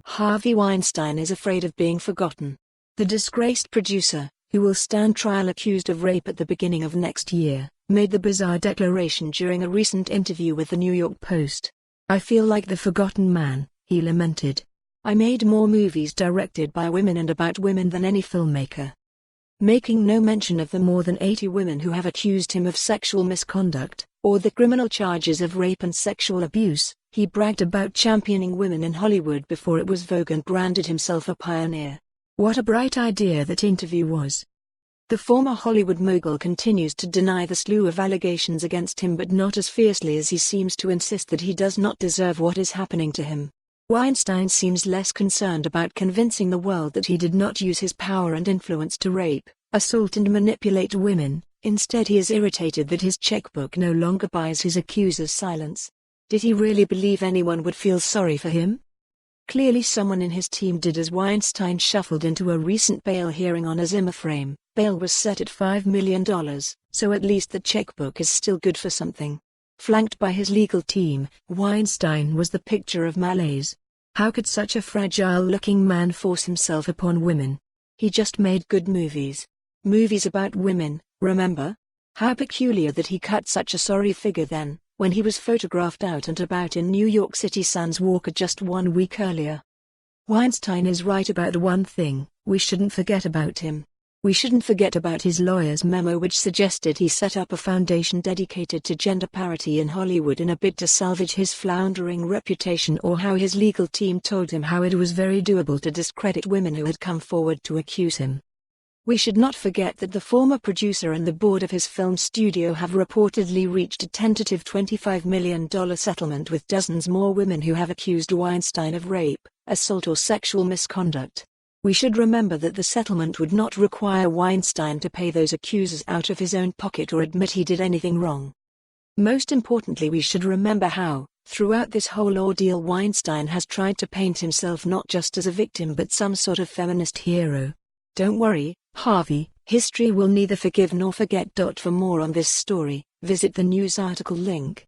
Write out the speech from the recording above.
Harvey Weinstein is afraid of being forgotten. The disgraced producer, who will stand trial accused of rape at the beginning of next year, made the bizarre declaration during a recent interview with the New York Post. "I feel like the forgotten man," he lamented. "I made more movies directed by women and about women than any filmmaker." Making no mention of the more than 80 women who have accused him of sexual misconduct, or the criminal charges of rape and sexual abuse, he bragged about championing women in Hollywood before it was vogue and branded himself a pioneer. What a bright idea that interview was. The former Hollywood mogul continues to deny the slew of allegations against him, but not as fiercely as he seems to insist that he does not deserve what is happening to him. Weinstein seems less concerned about convincing the world that he did not use his power and influence to rape, assault and manipulate women. Instead, he is irritated that his chequebook no longer buys his accusers' silence. Did he really believe anyone would feel sorry for him? Clearly someone in his team did, as Weinstein shuffled into a recent bail hearing on a Zimmer frame. Bail was set at $5 million, so at least the chequebook is still good for something. Flanked by his legal team, Weinstein was the picture of malaise. How could such a fragile-looking man force himself upon women? He just made good movies. Movies about women, remember? How peculiar that he cut such a sorry figure then, when he was photographed out and about in New York City sans Walker just 1 week earlier. Weinstein is right about one thing: we shouldn't forget about him. We shouldn't forget about his lawyer's memo, which suggested he set up a foundation dedicated to gender parity in Hollywood in a bid to salvage his floundering reputation, or how his legal team told him how it was very doable to discredit women who had come forward to accuse him. We should not forget that the former producer and the board of his film studio have reportedly reached a tentative $25 million settlement with dozens more women who have accused Weinstein of rape, assault or sexual misconduct. We should remember that the settlement would not require Weinstein to pay those accusers out of his own pocket or admit he did anything wrong. Most importantly, we should remember how, throughout this whole ordeal, Weinstein has tried to paint himself not just as a victim but some sort of feminist hero. Don't worry, Harvey, history will neither forgive nor forget. For more on this story, visit the news article link.